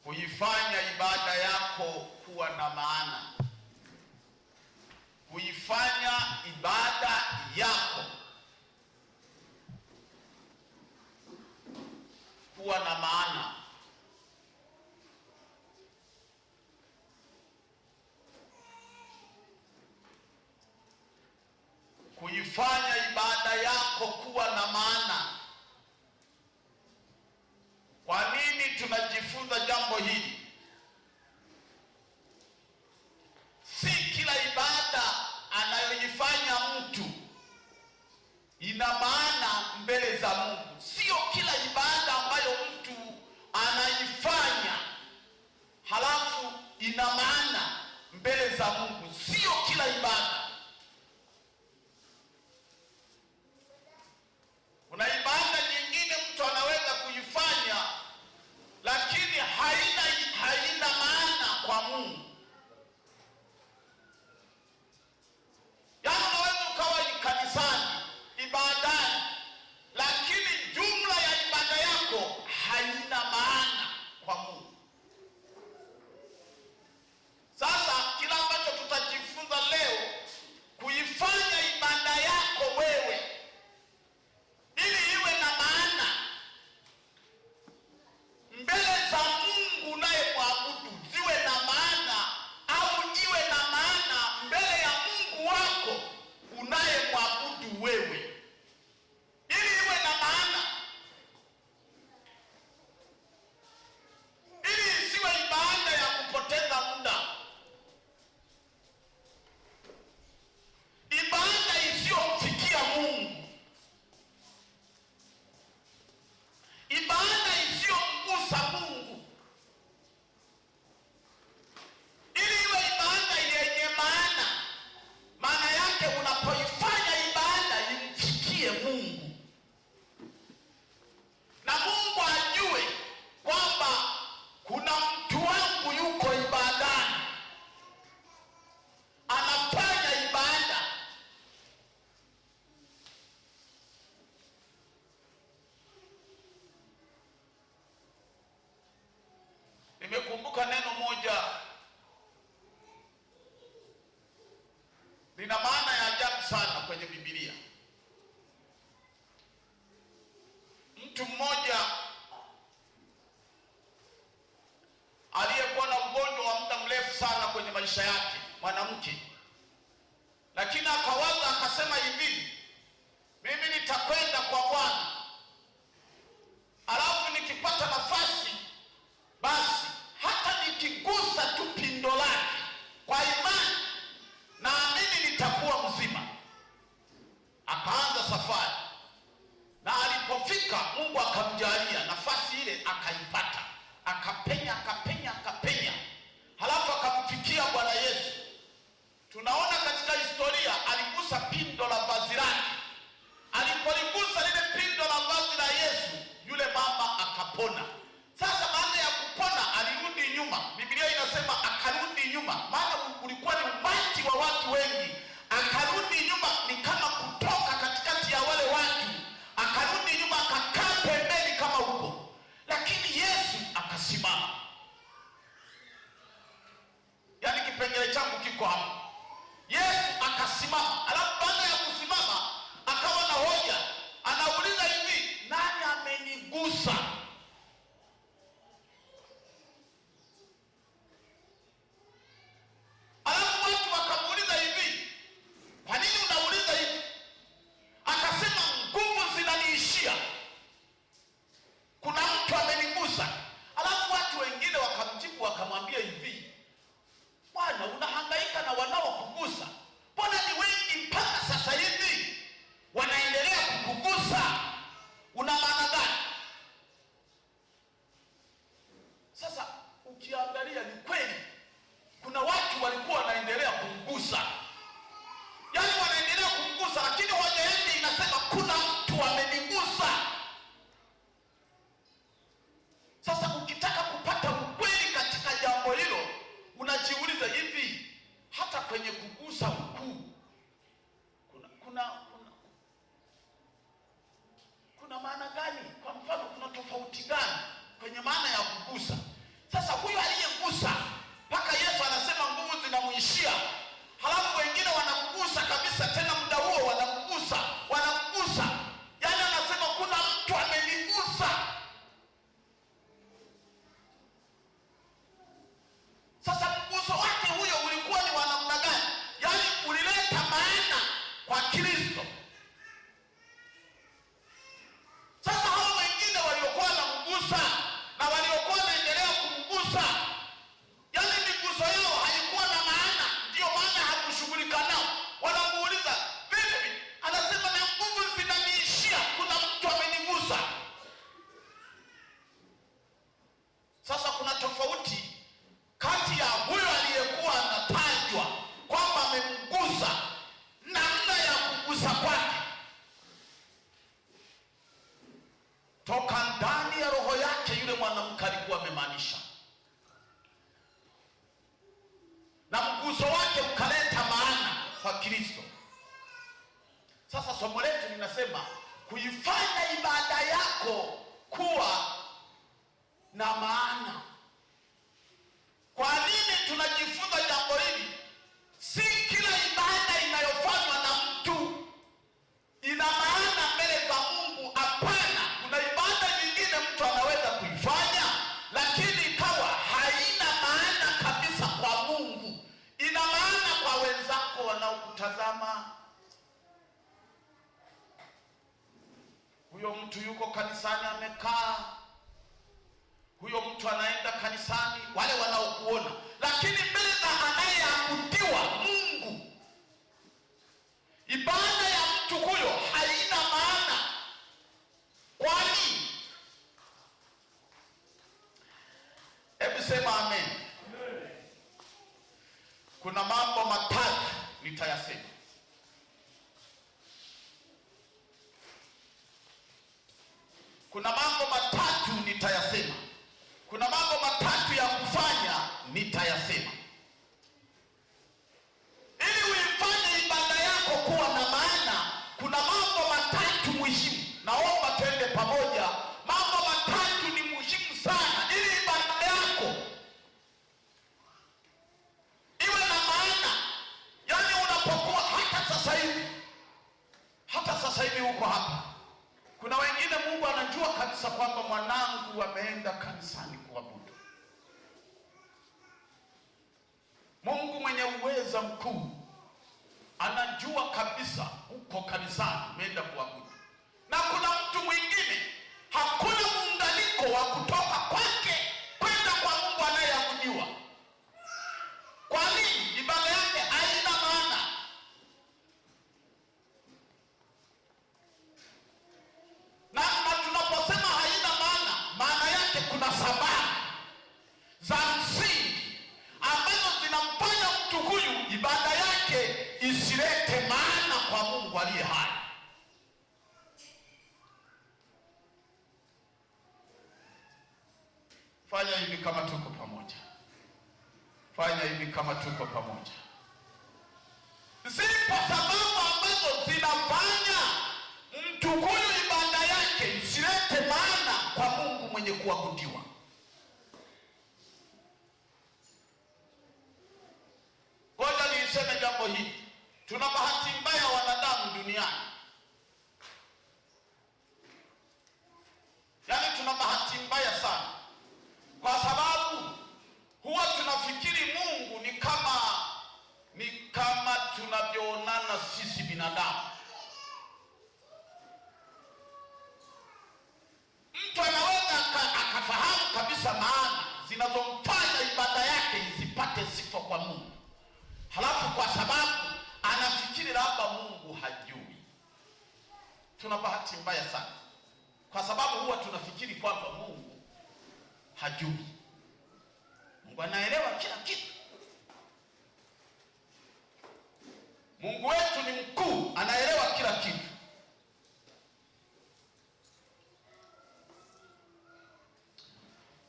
kuifanya ibada yako kuwa na maana, kuifanya ibada yako kuwa na maana. Kuifanya ibada yako kuwa na maana. Kwa nini tunajifunza jambo hili? Si kila ibada anayoifanya mtu ina maana mbele za Mungu. Sio kila ibada ambayo mtu anaifanya halafu ina maana mbele za Mungu. Sio kila ibada. Kuna ibada nyingine mtu anaweza kuifanya lakini haina maana kwa Mungu. Yaani unaweza ukawa kanisani, ibadani, lakini jumla ya ibada yako haina maana kwa Mungu. Sasa kila ambacho tutajifunza leo, kuifanya ibada yako wewe ili iwe na maana mbele za Mungu unayemwabudu, ziwe na maana au iwe na maana mbele ya Mungu wako unayemwabudu wewe, ili iwe na maana, ili isiwe ibada ya kupoteza muda, ibada isiyomfikia Mungu, ibada isiyomgusa Mungu, ili iwe ibada yenye maana. Maana yake unapoifanya ibada imfikie Mungu na Mungu ajue kwamba kuna mtu wangu yuko ibadani anafanya ibada. Nimekumbuka neno moja lina maana ya ajabu sana kwenye Biblia. Mtu mmoja aliyekuwa na ugonjwa wa muda mrefu sana kwenye maisha yake, mwanamke, lakini akawaza akasema hivi, mimi nitakwenda kwa Bwana, alafu nikipata nafasi basi hata nikigusa tu pindo lake kwa imani, naamini nitakuwa mzima. Akaanza safari, na alipofika Mungu akamjalia nafasi ile, akaipata, akapenya, halafu akamfikia Bwana Yesu. Tunaona katika historia aligusa pindo la vazi lake. Alipoligusa lile pindo la vazi la Yesu, yule mama akapona. Sasa baada ya kupona alirudi nyuma. Biblia inasema akarudi nyuma, maana ulikuwa ni umati wa watu wengi. Akarudi nyuma, ni kama kutoka katikati ya wale watu, akarudi nyuma, akakaa pembeni kama huko, lakini Yesu akasimama. Yaani kipengele changu kiko hapo. Yesu akasimama, alafu baada ya kusimama akawa na hoja, anauliza hivi, nani amenigusa? Kristo. Sasa somo letu linasema kuifanya ibada yako kuwa na maana. Kwa nini tunajifunza jambo hili? Si kila ibada inayofanywa na mtu ina maana mbele za Mungu. Hapana, kuna ibada nyingine mtu anaweza kuifanya lakini ikawa haina maana kabisa kwa Mungu, ina maana kwa wenzako wanaokutazama. Huyo mtu yuko kanisani amekaa, huyo mtu anaenda kanisani, wale wanaokuona, lakini mbele za anayeabudiwa Mungu, ibada ya mtu huyo haina maana. Kwani hebu sema amen. Kuna mambo matatu nitayasema. Kuna mambo matatu nitayasema. Kuna mambo matatu ya kufanya nitayasema. Ili uifanye ibada yako kuwa na maana, kuna mambo matatu muhimu. Naomba twende pamoja. Mambo matatu ni muhimu sana ili ibada yako iwe na maana. Yaani unapokuwa hata sasa hivi uko hapa, kuna wengine Mungu anajua kabisa kwamba mwanangu ameenda kanisani kuabudu. Mungu mwenye uweza mkuu anajua kabisa uko kanisani umeenda kuabudu. Na kuna mtu mwingine hakuna muunganiko wa kutoka kwake kwenda kwa Mungu anayeabudiwa. Kwa nini? Ibada yake haina maana. Na tunaposema haina maana, maana yake kuna sababu za msingi ambazo zinamfanya mtu huyu ibada yake isilete maana kwa Mungu aliye hai. Fanya hivi kama tuko pamoja. Fanya hivi kama tuko pamoja. Zipo sababu ambazo zinafanya mtu huyu ibada yake isilete maana kwa Mungu mwenye kuabudiwa. Ngoja niseme jambo hili. Tuna bahati mbaya wanadamu duniani. Yaani tuna bahati mbaya sana. Kwa sababu huwa tunafikiri Mungu ni kama tunavyoonana sisi binadamu. Mtu anaweza akafahamu kabisa maana zinazomfanya ibada yake isipate sifa kwa Mungu, halafu kwa sababu anafikiri labda Mungu hajui. Tuna bahati mbaya sana, kwa sababu huwa tunafikiri kwamba Mungu hajui. Mungu anaelewa kila kitu. Mungu wetu ni mkuu, anaelewa kila kitu.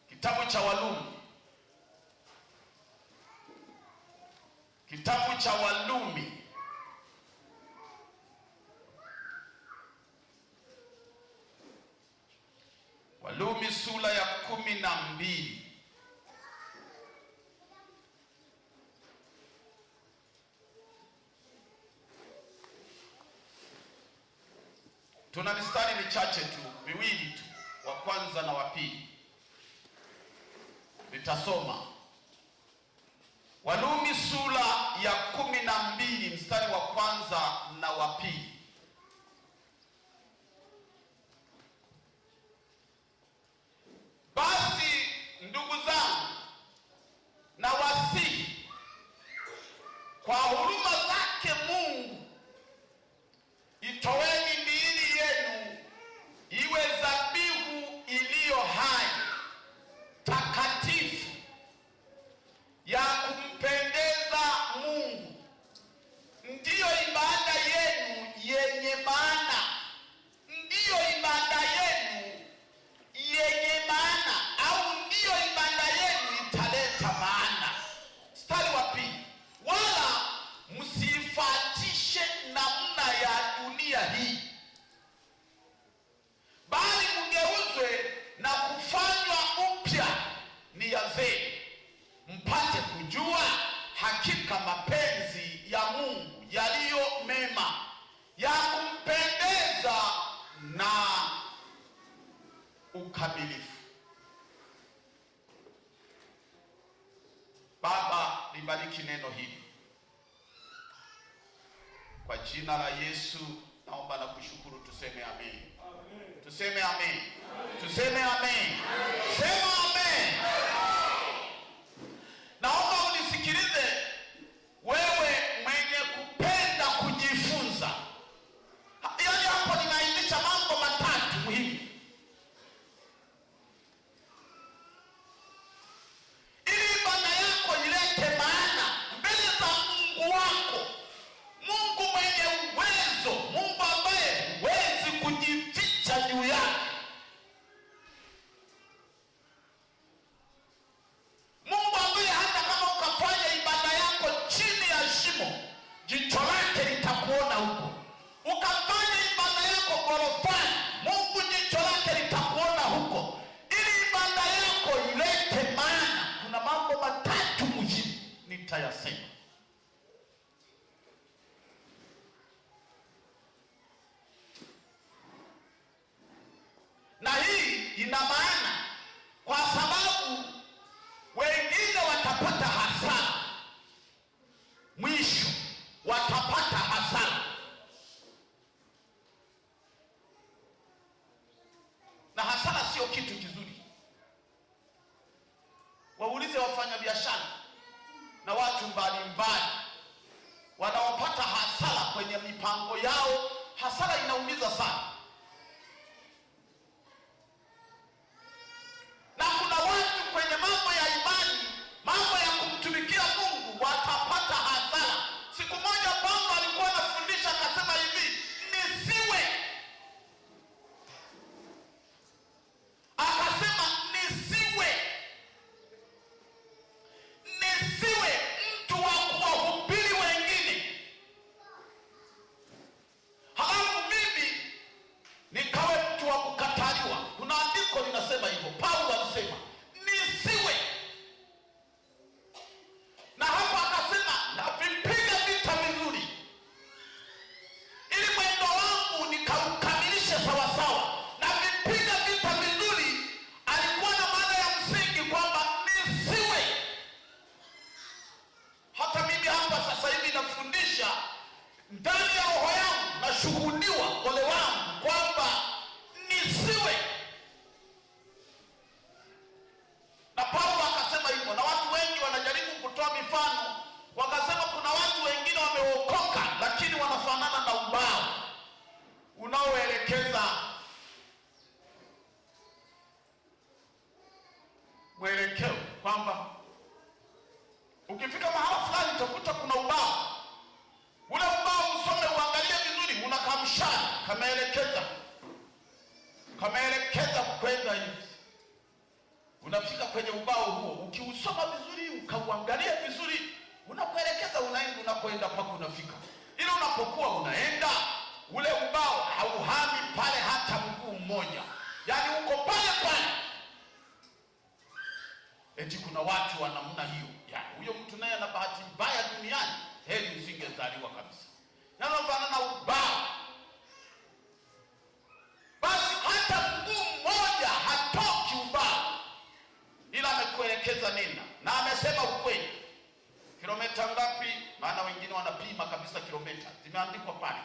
Kitabu cha Walumi. Kitabu cha Walumi. Walumi sura ya 12. Tuna mistari michache tu, miwili tu, wa kwanza na wa pili. Nitasoma Walumi sura ya 12 mstari wa kwanza na wa pili. Basi ndugu zangu, na wasihi kwa huruma zake Mungu, itoweni miili yenu iwe dhabihu iliyo hai, takatifu, ya kumpendeza Mungu, ndiyo ibada yenu libariki neno hili kwa jina la Yesu. Naomba na kushukuru, tuseme amen. Tuseme amen. Tuseme amen. Sema amen. Naomba unisikilize wewe mwenye kupenda kujifunza. Yaani hapo ninaainisha mambo matatu muhimu. Ili ibada yako ilete maana mbele za Mungu wako. Mungu mwenye uwezo, Mungu ambaye huwezi kujificha juu yake. Mungu ambaye hata kama ukafanya ibada yako chini ya shimo, jicho lake litakuona huko. Ukafanya ibada yako gorofani, Mungu jicho lake litakuona huko. Ili ibada yako ilete maana, kuna mambo matatu muhimu nitayasema. Na hii ina maana kwa sababu wengine watapata hasara, mwisho watapata hasara. Na hasara sio kitu kizuri. Waulize wafanya biashara na watu mbalimbali wanaopata hasara kwenye mipango yao. Hasara inaumiza sana. Na kuna watu kwenye mambo ya imani, mambo ya kumtumikia Mungu watapata hasara. Siku moja Paulo alikuwa anafundisha akasema hivi, nisiwe mtu wa kuwahubiri wengine, halafu mimi nikawe mtu wa kukataliwa. Kuna andiko linasema hivyo, Paulo alisema nisiwe. Na hapo akasema navipiga vita vizuri, ili mwendo wangu nikaukamilishe sawasawa. Navipiga vita vizuri, alikuwa na maana ya msingi kwamba nisiwe. Hata mimi hapa sasa hivi nafundisha, ndani ya roho yangu nashuhudiwa ole wangu kwamba nisiwe. Na Paulo akasema hivyo, na watu wengi wanajaribu kutoa mifano, wakasema kuna watu wengine wameokoka lakini wanafanana na ubao unaoelekeza mwelekeo, kwamba ukifika mahala fulani utakuta kuna ubao. Ule ubao usome uangalie vizuri, unakamshana kameelekeza kwenda hivi. Unafika kwenye ubao huo, ukiusoma vizuri, ukauangalia vizuri, unakuelekeza unaenda unakoenda mpaka unafika. Ile unapokuwa unaenda, ule ubao hauhami pale hata mguu mmoja. Yaani uko pale pale. Eti kuna watu wa namna hiyo. Yaani huyo mtu naye ana bahati mbaya duniani, heri usingezaliwa kabisa. Yaani unafanana na ubao. Basi hata mguu mmoja hatoki ubao, ila amekuelekeza nenda. Na amesema ukweli. Kilomita ngapi? Maana wengine wanapima kabisa kilomita, zimeandikwa pale.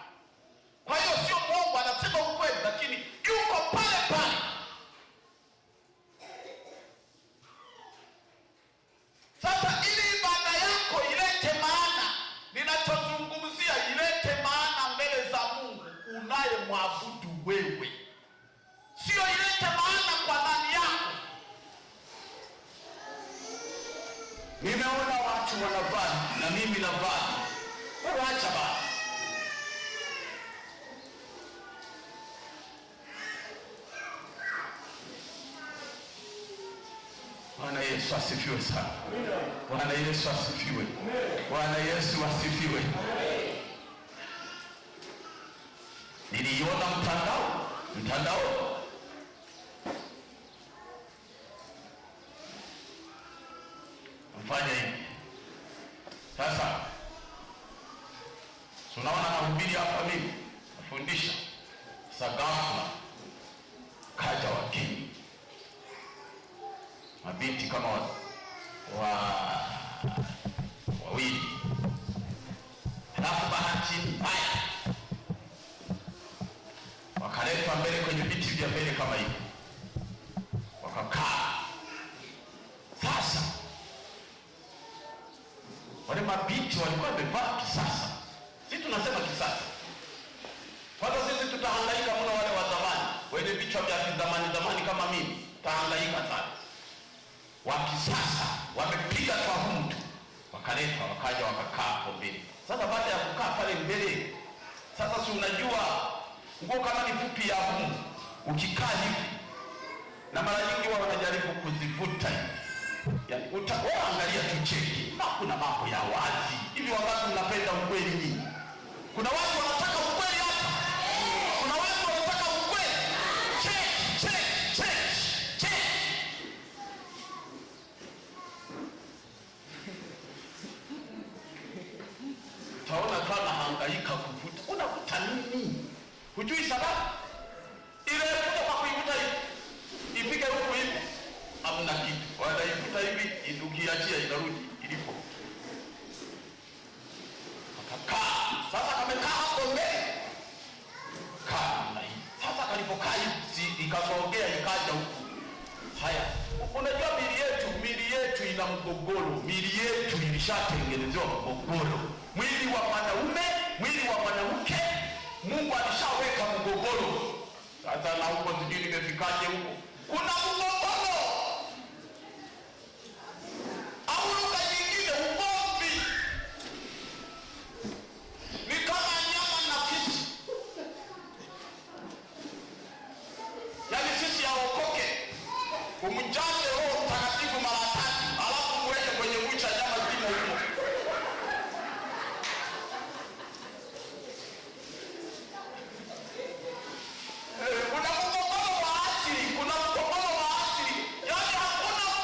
Kwa hiyo sio Mungu, anasema ukweli, lakini yuko pale pale. Sasa ili ibada yako ilete maana, ninachozungumzia ilete maana mbele za Mungu unayemwabudu wewe. Sio ilete maana kwa ndani yako. Nimeona watu wanavaa na mimi navaa. Wewe acha bana. Bwana Yesu asifiwe sana. Bwana Yesu asifiwe. Bwana Yesu asifiwe. Niliona mtandao mfanya hivi. Sasa tunaona nahubiri hapa mimi, nafundisha. Sagafu kaja wageni, mabinti kama wawili. Halafu bahati mbaya wakaletwa mbele kwenye viti vya mbele kama hivi, wakakaa. Sasa wale mabinti walikuwa wamevaa kisasa. Sisi tunasema kisasa. Kwanza sisi tutahangaika mno, wale wa zamani wenye vichwa vya zamani kama mimi, tutahangaika sana. Wa kisasa wamepiga kwa mtu, wakaletwa wakaja wakakaa hapo mbele. Sasa baada ya kukaa pale mbele, sasa si unajua nguo kama ni fupi ya humu, ukikaa hivi na mara nyingi wao wanajaribu kuzivuta hivi. Yaani utaangalia tu cheki. Na kuna mambo ya wazi. Hivi wakati mnapenda ukweli nini? Kuna watu wanataka ukweli hapa. Kuna watu wanataka ukweli. Check. Taona kama hangaika kuvuta. Unavuta nini? Hujui sababu? Ile kutoka kwa kuivuta hivi. Ipige huku hivi. Hamna kitu. Wanaivuta hivi, ukiachia inarudi ilipo. Akakaa. Sasa kamekaa hapo mbele. Kaa hii. Sasa kalipokaa hivi, ikasogea ikaja huku. Haya. Unajua miili yetu ina mgogoro. Miili yetu ilishatengenezewa mgogoro. Mwili wa mwanaume, mwili wa mwanamke, Mungu alishaweka mgogoro. Sasa na huko sijui nimefikaje huko. Kuna mgogoro. Au lugha nyingine ugomvi. Ni kama nyama na fisi. Yaani sisi haokoke. Umjaze Roho Mtakatifu mara 3, alafu muweke kwenye bucha nyama zimo huko. Kuna mgogoro wa asili. Yaani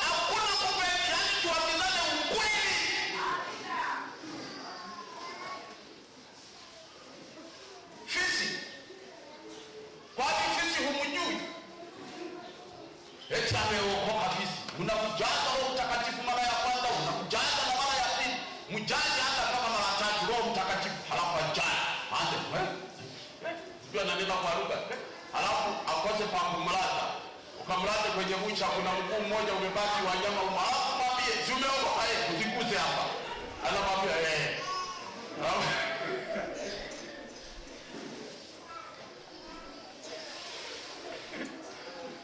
hakuna kupenda, yaani tuamizane ukweli. Fisi. Kwani fisi humjui? Eti ameokoka fisi. Unamjaza Roho Mtakatifu mara ya kwanza, unamjaza na mara ya pili. Mjaze hata kama mara 3 Roho Mtakatifu, halafu ajaye. Anze. Sio ananena kwa lugha. Halafu akose pa kumlaza. Ukamlaza kwenye bucha, kuna mguu mmoja umebaki wa nyama huko. Halafu mwambie, "Umeokoka usikuze hapa." Anamwambia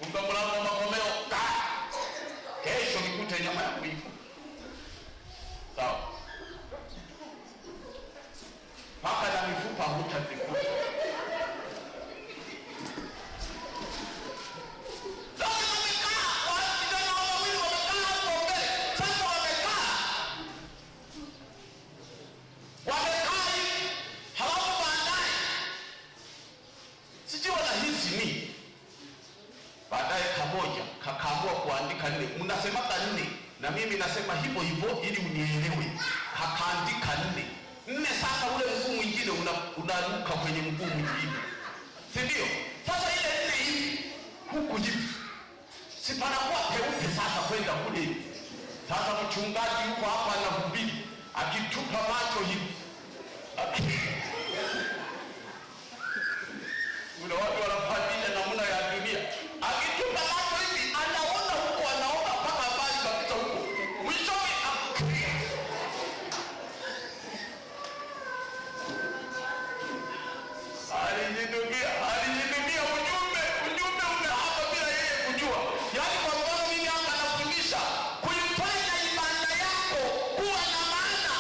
Mtamlaza makomeo. Kesho nikute nyama ya kuifu. Sawa. Paka na mifupa hutazikuta. Baadaye kamoja kakaamua kuandika 4. Mnasema 4 na mimi nasema hivyo ili unielewe. Kakaandika 4. Sasa ule mguu mwingine unaruka kwenye mguu mwingine. Si ndio? Sasa ile 4 hivi huku hivi. Si panakuwa peupe sasa kwenda kule. Sasa mchungaji yuko hapa anahubiri, akitupa macho hivi. Kuna watu wanafanya namna ya dunia. Akitupa macho hivi, anaona huko, anaona mpaka mbali kabisa huko. Mwishowe alijidumia ujumbe umehapa bila yeye kujua. Yaani kwa mfano mimi hapa nafundisha kuifanya ibada yako kuwa na maana.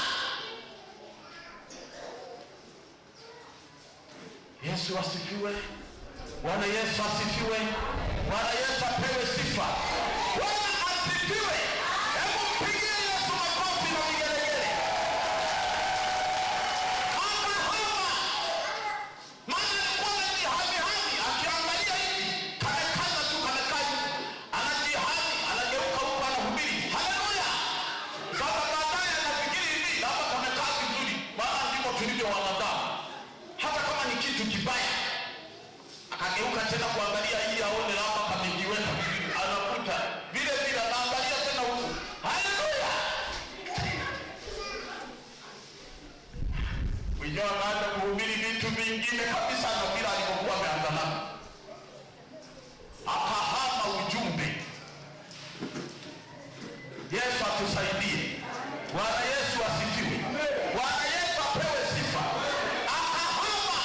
Yesu asifiwe. Bwana Yesu asifiwe. Bwana Yesu apewe sifa. Bwana asifiwe. Hebu mpigie Yesu makofi na vigelegele. Maana alikuwa anajihami, akiangalia hivi, kamekaza tu, kamekaa hivi. Anajihami, anageuka huko, anahubiri. Haleluya. Sasa baadaye anafikiri hivi, hapa kamekaa vizuri. Maana ndivyo tulivyo wanadamu. Hata kama ni kitu kibaya, akageuka tena kuangalia ili aone labda kamejiweka vizuri. Anakuta wengine wakaanza kuhubiri vitu vingine kabisa na bila alipokuwa ameanza nao, akahama ujumbe. Yesu atusaidie. Bwana Yesu asifiwe. Bwana Yesu apewe sifa. Akahama.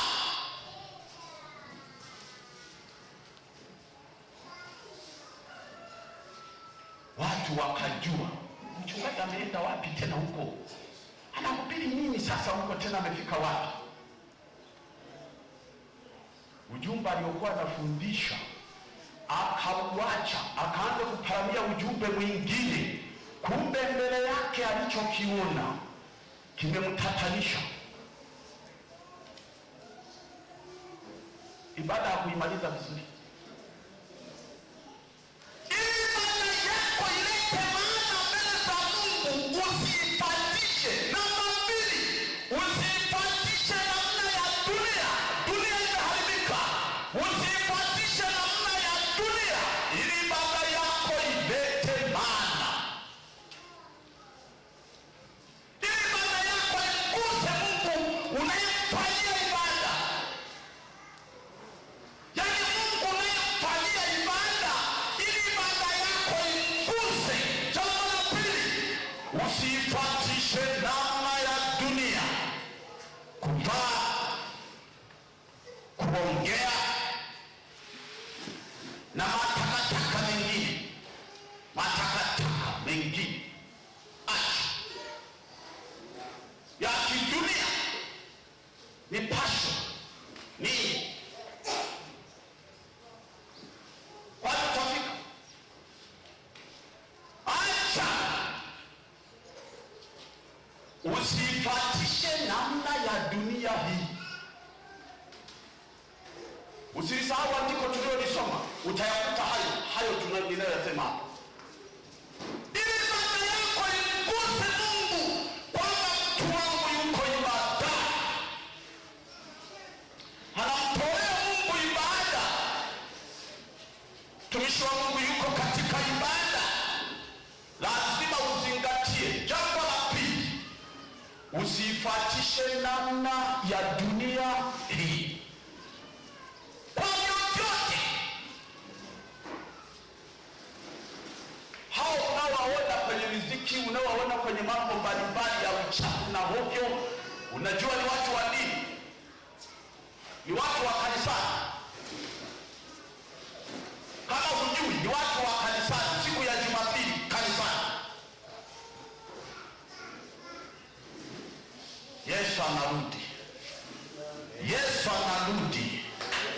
Watu wakajua mchungaji ameenda wapi tena huko, anahubiri nini sasa huko tena, amefika wapi? Ujumbe aliokuwa anafundisha akauacha, akaanza kuparamia ujumbe mwingine. Kumbe mbele yake alichokiona kimemtatanisha. Ibada ya kuimaliza vizuri. Usifuatishe namna ya dunia, kuvaa, kuongea na matakataka mengine. Matakataka mengine acha ya kidunia, ni passion, ni usifuatishe namna ya dunia hii. Usisahau andiko tuliolisoma, utayakuta hayo tunayosema hapa. Ili ibada yako imguse Mungu, kwamba mtu wangu yuko ibada, anamtolea Mungu ibada, mtumishi wa Mungu yuko katika ibada, lazima uzingatie. Jambo la pili, usifuatishe namna ya dunia hii kwa vyovyote. Hao unaowaona kwenye muziki, unaowaona kwenye mambo mbalimbali ya uchafu na hovyo, unajua ni watu wa dini, ni watu wa kanisani. Kama hujui, ni watu wa kanisani, siku ya Jumapili kanisani. Yesu anarudi. Yesu anarudi.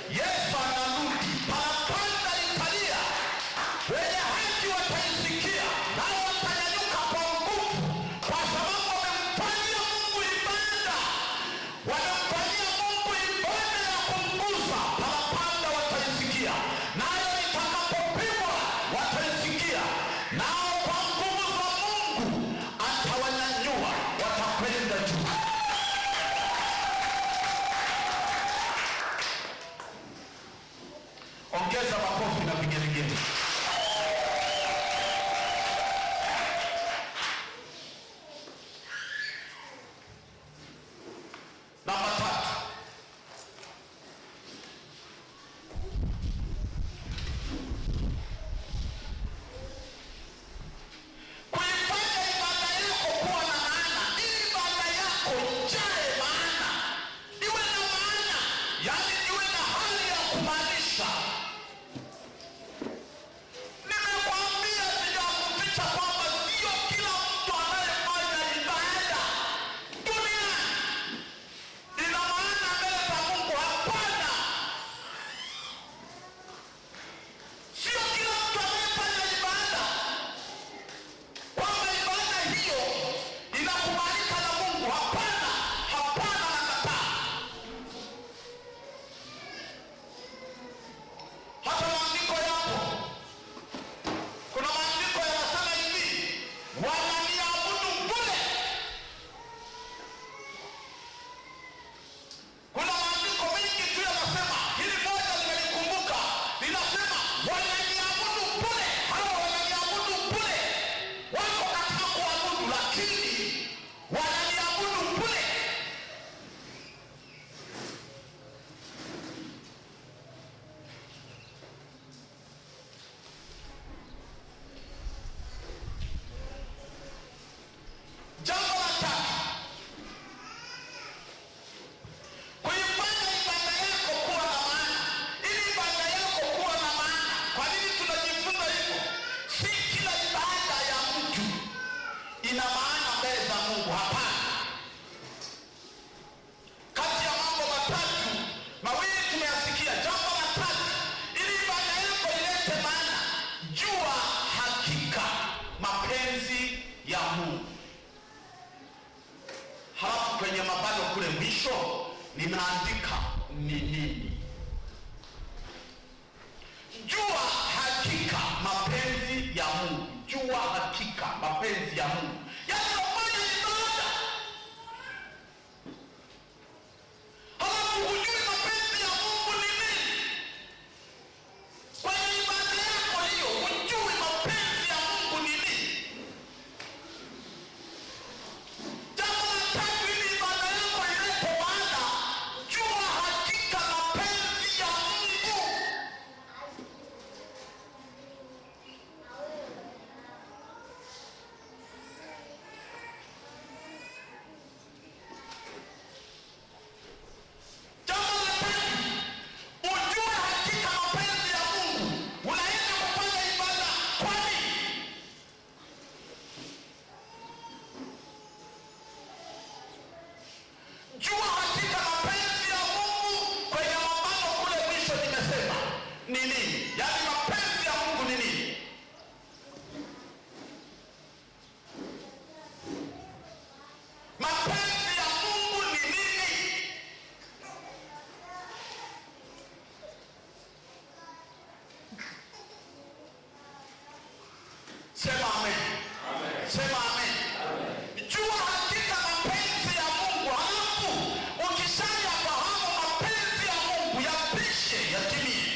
Yesu anarudi. Parapanda italia. Wenye haki wataisikia, nao watanyanyuka kwa nguvu, kwa sababu wamemfanyia Mungu ibada. Wamemfanyia Mungu ibada ya kumgusa. Parapanda wataisikia, nayo itakapopigwa wataisikia. Nao kwa nguvu za Mungu atawanyanyua, watakwenda juu. mapenzi ya Mungu. Halafu kwenye mabano kule mwisho ninaandika ni nini? Jua hakika mapenzi ya Mungu. Jua hakika mapenzi ya Mungu. Yaani unafanya ibada, halafu hujui mapenzi ya Mungu ni nini. Kwenye ibada yako hiyo hujui mapenzi ya Mungu ni nini. Jambo la tatu, ili ibada yako ilete maana, jua hakika mapenzi ya Mungu. Jua hakika mapenzi ya Mungu kwenye mabano kule mwisho nimesema ni nini? Yaani mapenzi ya Mungu ni nini? Mapenzi ya Mungu ni nini? Sema amen. Amen. Sema amen. Amen. Jua hakika mapenzi ya Mungu. Halafu ukishaja fahamu mapenzi ya Mungu yapishe yatimie.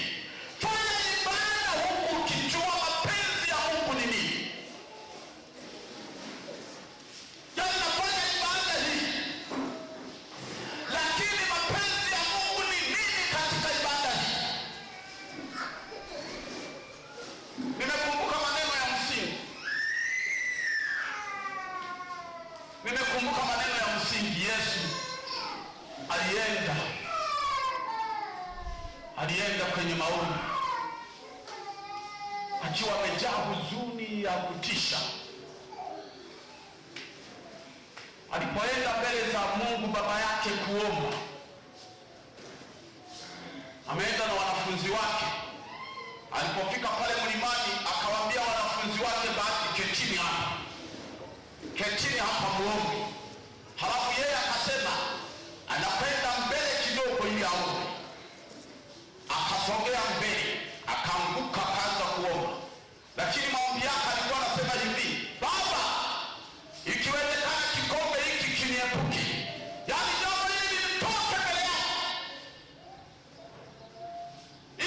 Fanya ibada huku ukijua mapenzi ya Mungu ni nini. Yaani nafanya ibada hii, lakini mapenzi ya Mungu ni nini katika ibada hii? Nimekumbuka maneno ya msingi. Nimekumbuka maneno ya msingi. Yesu alienda kwenye maono akiwa amejaa huzuni ya kutisha. Alipoenda mbele za Mungu Baba yake kuomba, ameenda na wanafunzi wake. Alipofika pale mlimani, akawaambia wanafunzi wake, basi ketini hapa, ketini hapa muombe. Halafu yeye akasema anakwenda mbele kidogo ili aombe. Akasogea mbele, akaanguka, akaanza kuomba, lakini maombi yake alikuwa anasema hivi: Baba, ikiwezekana kikombe hiki kiniepuke, yaani jambo hili litoke mbele yako.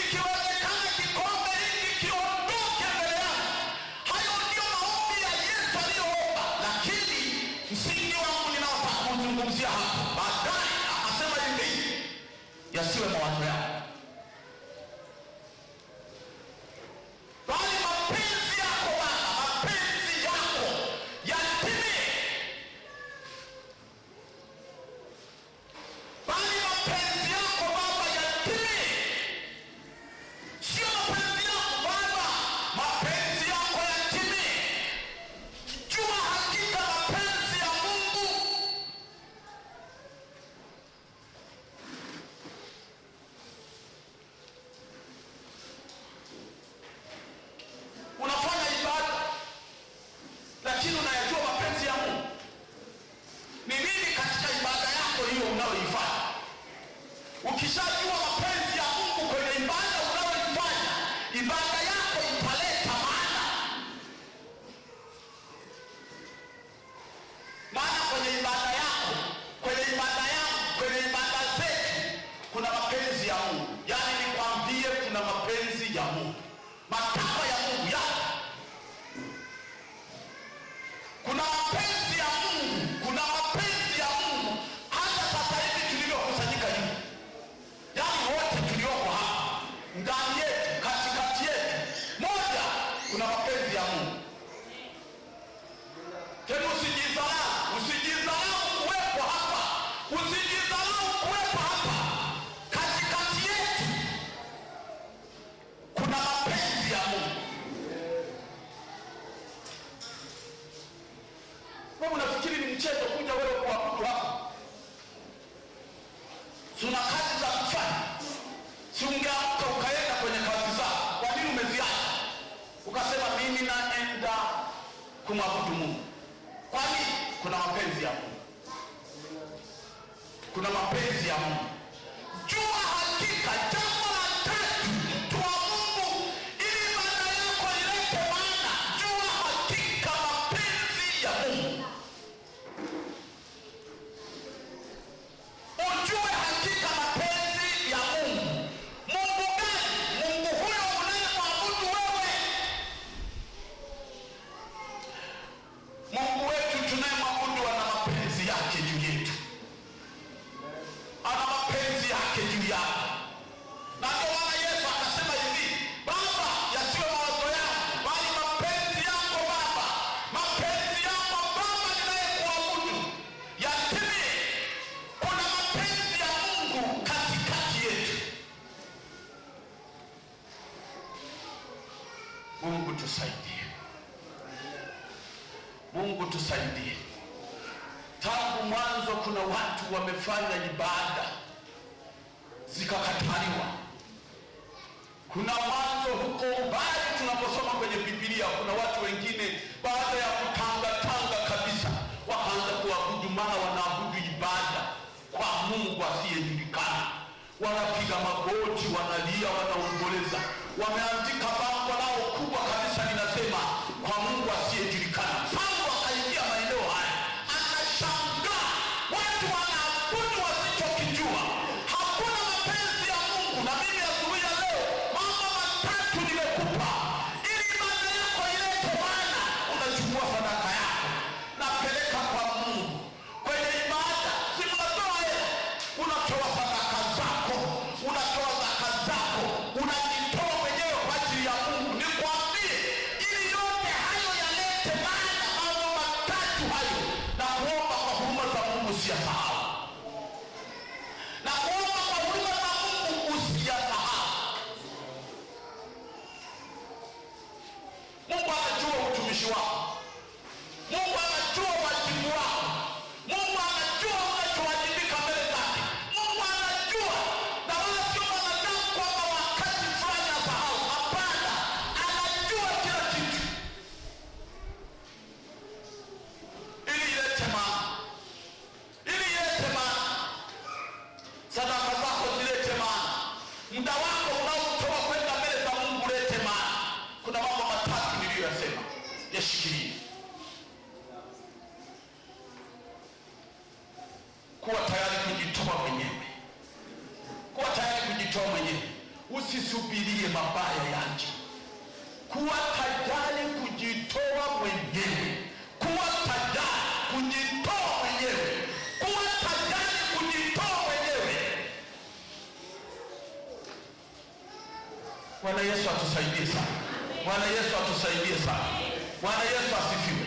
Ikiwezekana kikombe hiki kiondoke mbele yako. Hayo ndio maombi ya Yesu aliyoomba, lakini msingi wangu ninaotaka kuzungumzia hapa baadaye, akasema hivi: yasiwe mawazo yako, bali mapenzi yako Baba, mapenzi yako yatimie. Bali mapenzi yako Baba yatimie. Sio mapenzi yako Baba, mapenzi yako yatimie. Jua hakika mapenzi ya Mungu. Unafanya ibada, lakini unayajua mapenzi ya Mungu ni nini katika ibada yako hiyo unayoifanya. Ukishajua mapenzi ya Mungu kwenye ibada unayoifanya, ibada yako italeta maana. Maana kwenye ibada yako, kwenye ibada yangu, kwenye ibada zetu kuna mapenzi ya Mungu. Yaani nikwambie, kuna mapenzi ya Mungu, matakwa ya Mungu yako. Kuna mapenzi ya Mungu, kuna mapenzi ya Mungu hata sasa hivi tulivyokusanyika hivi. Yaani wote tulioko hapa ndani yetu, katikati yetu, moja, kuna mapenzi ya Mungu. Tena usijidharau kuwepo hapa, usijidharau kuwepo hapa. Katikati yetu kuna mapenzi ya Mungu. Wewe unafikiri ni mchezo kuja wewe kuabudu hapa? Tuna kazi za kufanya. Si ungeamka ukaenda kwenye kazi zako? Kwa nini umeziacha? Ukasema mimi naenda kumwabudu Mungu. Kwani kuna mapenzi ya Mungu, kuna mapenzi ya Mungu. Jua hakika, jambo la tatu, mtu wa Mungu, ili ibada yako ilete maana, jua hakika mapenzi ya Mungu. Ujue hakika mapenzi ya Mungu. Mungu gani? Mungu huyo unayemwabudu wewe. Mungu wetu tunayemwabudu ana mapenzi yake juu yetu, ana mapenzi yake juu yako. Na ndio maana Yesu akasema hivi, Baba, yasiwe mawazo yangu bali mapenzi yako Baba, mapenzi yako Baba ninayekuabudu yatimie. Kuna mapenzi ya Mungu katikati yetu. Mungu tusaidie, Mungu tusaidie. Tangu mwanzo kuna watu wamefanya ibada zikakataliwa. Kuna mwanzo huko mbali tunaposoma kwenye Biblia, kuna watu wengine baada ya kutangatanga kabisa wakaanza kuabudu, maana wanaabudu ibada kwa Mungu asiyejulikana. Wanapiga magoti, wanalia, wanaomboleza. Wameandika bango lao kubwa kabisa linasema kwa Mungu asiyejulikana. Paulo akaingia maeneo haya, akashangaa watu wanaabudu wasichokijua. Hakuna mapenzi ya Mungu. Na mimi asubuhi ya leo mambo matatu nimekupa ili ibada yako ilete maana. Unachukua sadaka yako napeleka kwa Mungu kwenye ibada, si mnatoa hela, unatoa sadaka zako, unatoa zaka zako, unajitoa mwenyewe kwa ajili ya Mungu. Nikwambie, ili yote hayo yalete maana, mambo matatu hayo, na kuomba kwa huruma za Mungu usiyasahau, na kuomba kwa huruma za Mungu usiyasahau. Mungu anajua utumishi wako, Mungu anajua wajibu wako, Mungu anajua unachowajibika mbele zake, Mungu anajua. Na wala sio wanadamu kwamba wakati fulani asahau. Hapana, anajua kila kitu. Ili ilete maana, ili ilete maana, sadaka zako zilete maana, muda wako unaotoa kwenda mbele za Mungu ulete maana. Kuna mambo matatu niliyoyasema, yashikilie. Kuwa tayari kujitoa mwenyewe, kuwa tayari kujitoa mwenyewe, usisubirie mabaya yaje. Kuwa tayari kujitoa mwenyewe, kuwa tayari kujitoa mwenyewe, kuwa tayari kujitoa mwenyewe. Bwana Yesu atusaidie sana, Bwana Yesu atusaidie sana, Bwana Yesu asifiwe.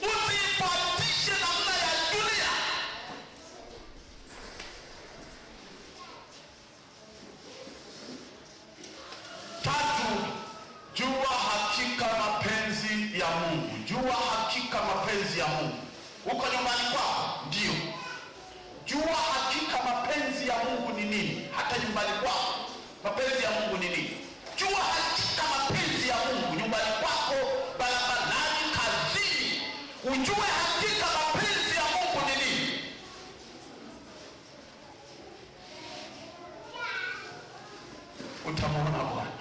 Usipatishe namna ya dunia. Tatu, jua hakika mapenzi ya Mungu. Jua hakika mapenzi ya Mungu. Uko nyumbani kwako? Ndio. Jua hakika mapenzi ya Mungu ni nini. Hata nyumbani kwako mapenzi ya Mungu ni nini? Jua hakika mapenzi ya Mungu nyumbani kwako, barabarani, kazini. Ujue hakika mapenzi ya Mungu ni nini. Utamwona Bwana.